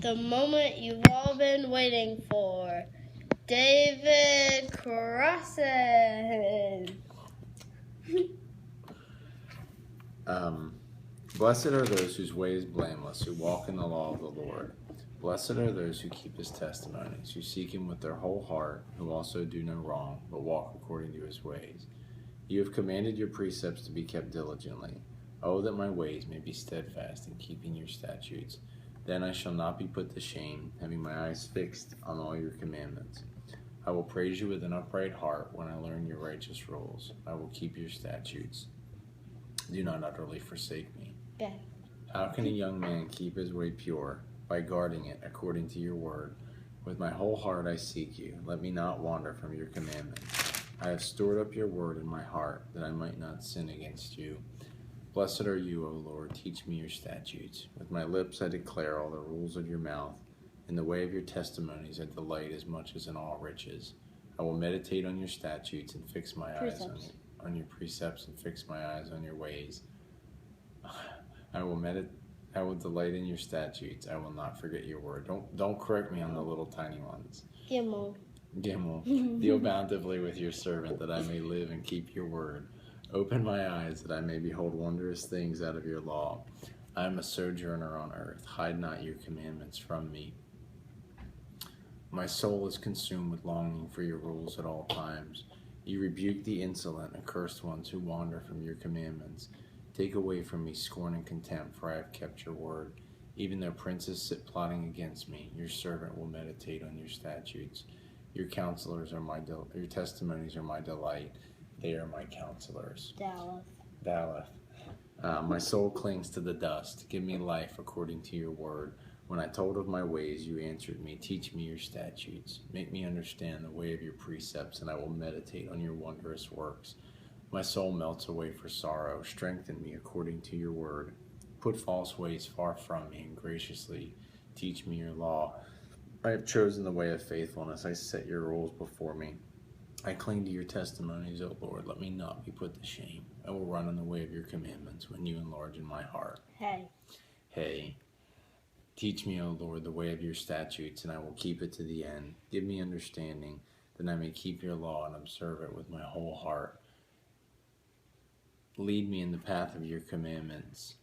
The moment you've all been waiting for. David Crossan. Blessed are those whose way is blameless, who walk in the law of the Lord. Blessed are those who keep his testimonies, who seek him with their whole heart, who also do no wrong, but walk according to his ways. You have commanded your precepts to be kept diligently. Oh, that my ways may be steadfast in keeping your statutes. Then I shall not be put to shame, having my eyes fixed on all your commandments. I will praise you with an upright heart when I learn your righteous rules. I will keep your statutes. Do not utterly forsake me. Yeah. How can a young man keep his way pure? By guarding it according to your word. With my whole heart I seek you. Let me not wander from your commandments. I have stored up your word in my heart, that I might not sin against you. Blessed are you, O Lord. Teach me your statutes. With my lips I declare all the rules of your mouth. In the way of your testimonies I delight as much as in all riches. I will meditate on your statutes and fix my eyes on your precepts and fix my eyes on your ways. I will delight in your statutes. I will not forget your word. Don't correct me on the little tiny ones. Gimel. Deal bountifully with your servant, that I may live and keep your word. Open my eyes, that I may behold wondrous things out of your law. I am a sojourner on earth. Hide not your commandments from me. My soul is consumed with longing for your rules at all times. You rebuke the insolent, accursed ones who wander from your commandments. Take away from me scorn and contempt, for I have kept your word. Even though princes sit plotting against me, your servant will meditate on your statutes. Your testimonies are my delight. They are my counselors. Daleth. My soul clings to the dust. Give me life according to your word. When I told of my ways, you answered me. Teach me your statutes. Make me understand the way of your precepts, and I will meditate on your wondrous works. My soul melts away for sorrow. Strengthen me according to your word. Put false ways far from me, and graciously teach me your law. I have chosen the way of faithfulness. I set your rules before me. I cling to your testimonies, O Lord. Let me not be put to shame. I will run in the way of your commandments when you enlarge in my heart. Hey. Teach me, O Lord, the way of your statutes, and I will keep it to the end. Give me understanding, that I may keep your law and observe it with my whole heart. Lead me in the path of your commandments,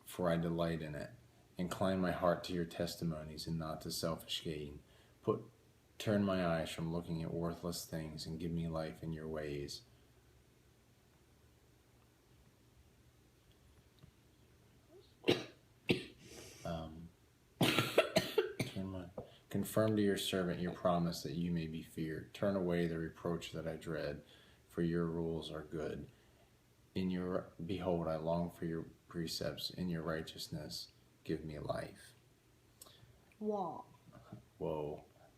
for I delight in it. Incline my heart to your testimonies and not to selfish gain. Turn my eyes from looking at worthless things and give me life in your ways. Confirm to your servant your promise, that you may be feared. Turn away the reproach that I dread, for your rules are good. Behold, I long for your precepts. In your righteousness, give me life. Whoa.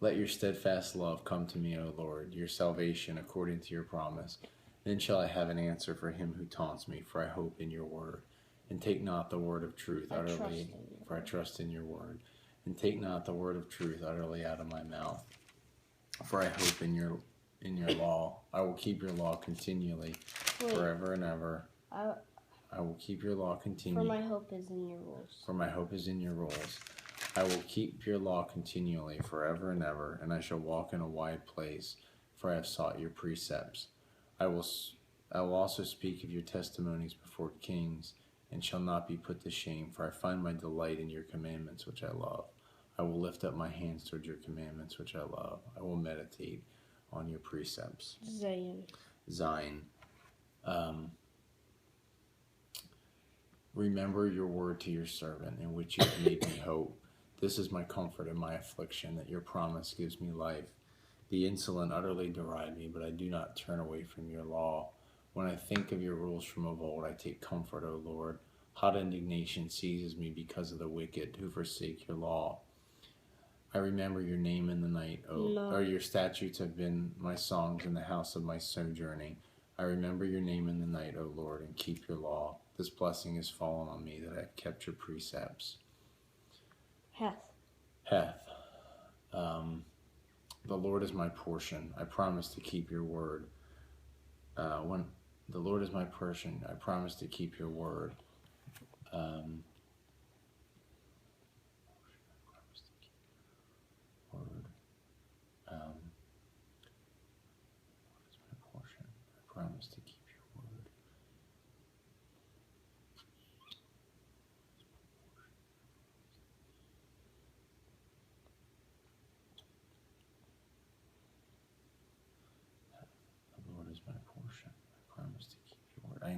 Let your steadfast love come to me, O Lord, your salvation according to your promise. Then shall I have an answer for him who taunts me, for I hope in your word. And take not the word of truth utterly, for I trust in your word. And take not the word of truth utterly out of my mouth, for I hope in your law. I will keep your law continually, forever and ever. I will keep your law continually. For my hope is in your rules. For my hope is in your rules. I will keep your law continually, forever and ever, and I shall walk in a wide place, for I have sought your precepts. I will also speak of your testimonies before kings, and shall not be put to shame, for I find my delight in your commandments, which I love. I will lift up my hands toward your commandments, which I love. I will meditate on your precepts. Zion. Remember your word to your servant, in which you have made me hope. This is my comfort in my affliction, that your promise gives me life. The insolent utterly deride me, but I do not turn away from your law. When I think of your rules from of old, I take comfort, O Lord. Hot indignation seizes me because of the wicked who forsake your law. I remember your name in the night, or your statutes have been my songs in the house of my sojourning. I remember your name in the night, O Lord, and keep your law. This blessing has fallen on me, that I have kept your precepts. Heth. The Lord is my portion. I promise to keep your word. When the Lord is my portion, I promise to keep your word.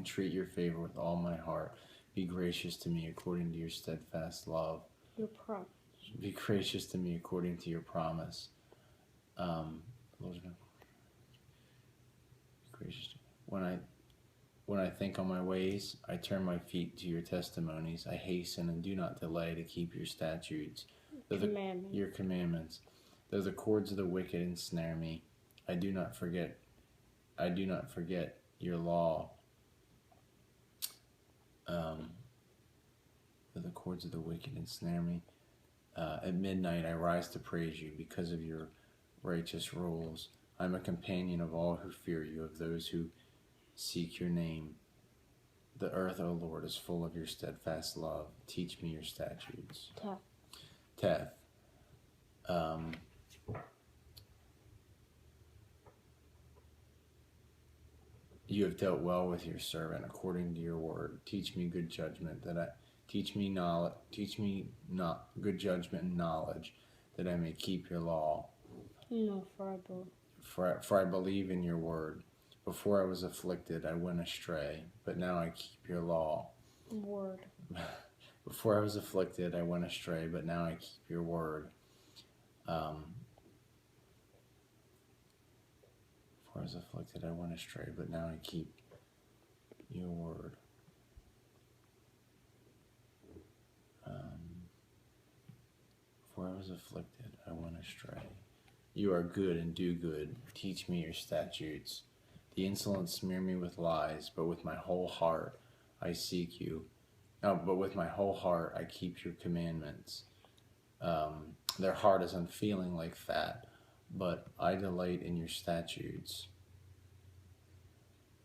entreat your favor with all my heart. Be gracious to me according to your steadfast love. Your promise. Be gracious to me according to your promise. Lord, be gracious to me. When I think on my ways, I turn my feet to your testimonies. I hasten and do not delay to keep your statutes. Your commandments. Though the cords of the wicked ensnare me, I do not forget your law. Though the cords of the wicked ensnare me, at midnight I rise to praise you because of your righteous rules. I am a companion of all who fear you, of those who seek your name. The earth, O Lord, is full of your steadfast love. Teach me your statutes. Teth. You have dealt well with your servant according to your word. Teach me good judgment teach me not good judgment and knowledge, that I may keep your law. No, For I believe in your word. Before I was afflicted, I went astray, but now I keep your law. Word. Before I was afflicted, I went astray, but now I keep your word. Before I was afflicted, I went astray, but now I keep your word. Before I was afflicted, I went astray. You are good and do good. Teach me your statutes. The insolent smear me with lies, but with my whole heart I seek you. But with my whole heart I keep your commandments. Their heart is unfeeling like fat, but I delight in your statutes.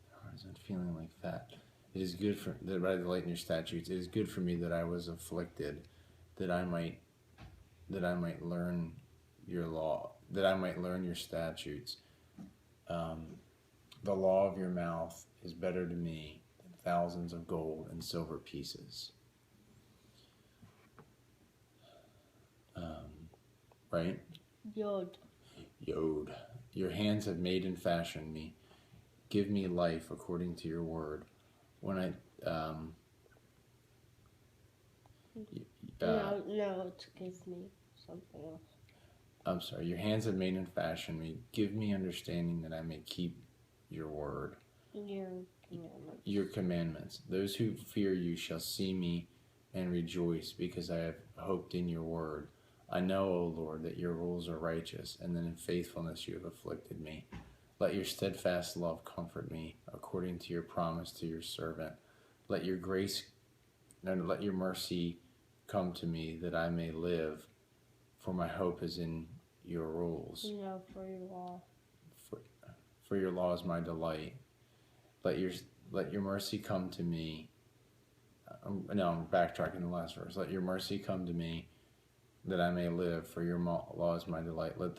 Their heart is unfeeling like fat. It is good that I delight in your statutes. It is good for me that I was afflicted, that I might learn your law, that I might learn your statutes. The law of your mouth is better to me than thousands of gold and silver pieces. Right? Yod. Your hands have made and fashioned me. Give me life according to your word. When I no, it's give me something else. I'm sorry. Your hands have made and fashioned me. Give me understanding that I may keep your word. Your commandments. Those who fear you shall see me and rejoice, because I have hoped in your word. I know, O Lord, that your rules are righteous, and that in faithfulness you have afflicted me. Let your steadfast love comfort me, according to your promise to your servant. Let your mercy come to me, that I may live, for my hope is in your rules. No, for your law. For your law is my delight. Let your mercy come to me. I'm backtracking the last verse. Let your mercy come to me, that I may live, for your law is my delight. Let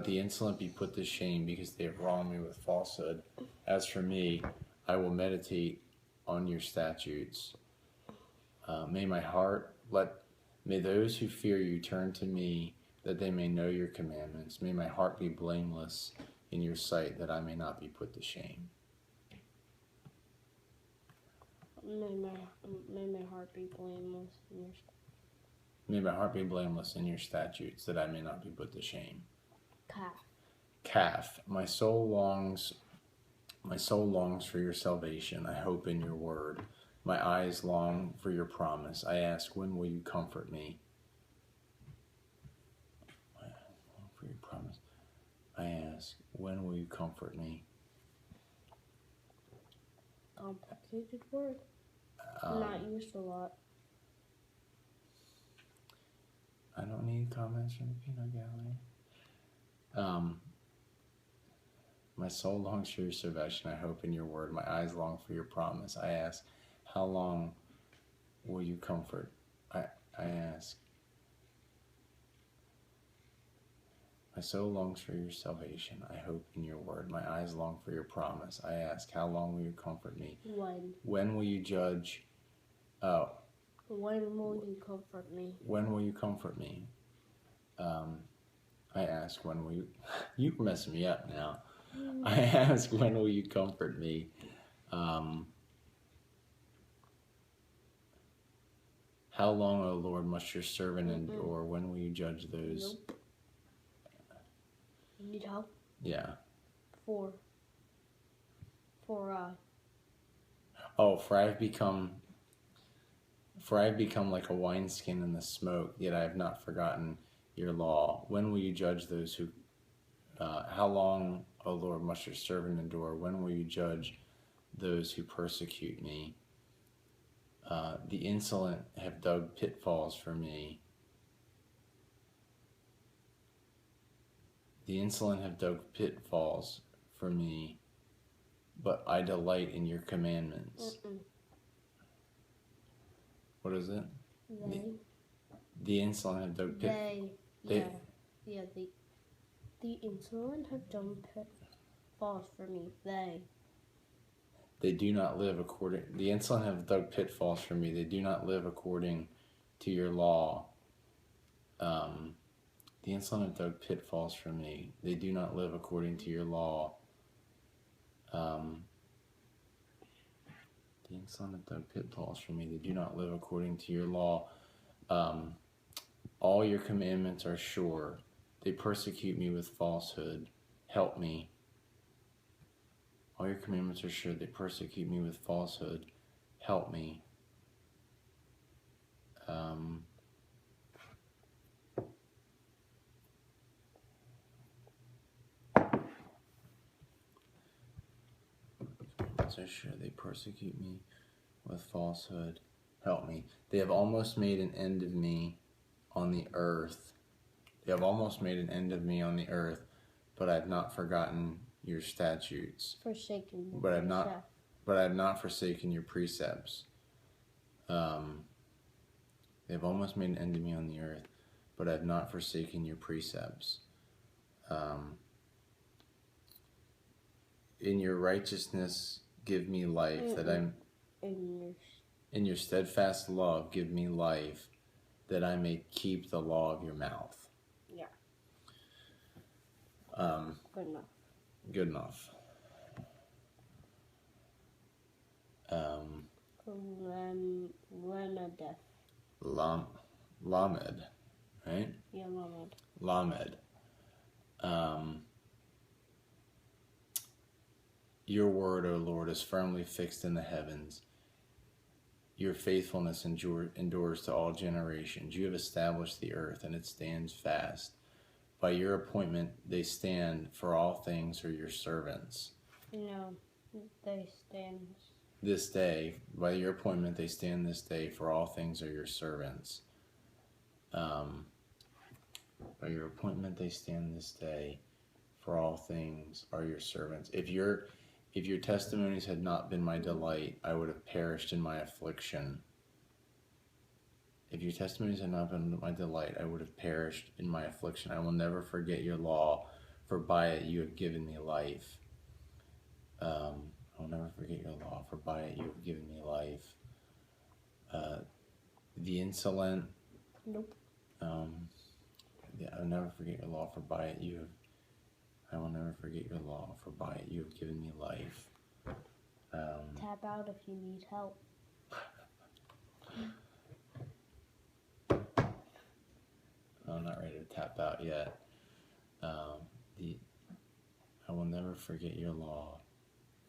the insolent be put to shame, because they have wronged me with falsehood. As for me, I will meditate on your statutes. May those who fear you turn to me, that they may know your commandments. May my heart be blameless in your sight, that I may not be put to shame. May my heart be blameless in your statutes. May my heart be blameless in your statutes, that I may not be put to shame. Calf. My soul longs for your salvation. I hope in your word. My eyes long for your promise. I ask, when will you comfort me? I long for your promise. I ask, when will you comfort me? Complicated word. Not used a lot. I don't need comments from the peanut gallery. My soul longs for your salvation. I hope in your word. My eyes long for your promise. I ask, how long will you comfort? I ask. My soul longs for your salvation. I hope in your word. My eyes long for your promise. I ask, how long will you comfort me? When will you judge? When will you comfort me? When will you comfort me? I ask, when will you... You're messing me up now. I ask, when will you comfort me? How long, O Lord, must your servant endure? When will you judge those? Nope. You need help? Yeah. For Oh, for I have become like a wineskin in the smoke, yet I have not forgotten your law. When will you judge those who, how long, O Lord, must your servant endure? When will you judge those who persecute me? The insolent have dug pitfalls for me. The insolent have dug pitfalls for me, but I delight in your commandments. What is it? The insolent have dug pitfalls. The insolent have done pitfalls for me. They do not live according. The insolent have dug pitfalls for me. They do not live according to your law. The insolent have dug pitfalls for me. They do not live according to your law. The insolent have dug pitfalls for me. They do not live according to your law. All your commandments are sure. They persecute me with falsehood. Help me. All your commandments are sure. They persecute me with falsehood. Help me. So sure, they persecute me with falsehood. Help me. They have almost made an end of me on the earth. They have almost made an end of me on the earth, but I have not forgotten your statutes. But I have not forsaken your precepts. They have almost made an end of me on the earth, but I have not forsaken your precepts. In your righteousness, give me life, that I'm. In your steadfast love, give me life, that I may keep the law of your mouth. Yeah. Good enough. Lamed, right? Yeah, Lamed. Your word, O Lord, is firmly fixed in the heavens. Your faithfulness endures to all generations. You have established the earth, and it stands fast. By your appointment, they stand, for all things are your servants. No, they stand. This day, by your appointment, they stand this day, for all things are your servants. By your appointment, they stand this day, for all things are your servants. If your testimonies had not been my delight, I would have perished in my affliction. If your testimonies had not been my delight, I would have perished in my affliction. I will never forget your law, for by it you have given me life. I will never forget your law, for by it you have given me life. The insolent. Nope. I will never forget your law, for by it you have. I will never forget your law, for by it you have given me life. Tap out if you need help. I'm not ready to tap out yet. I will never forget your law,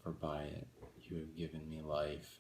for by it you have given me life.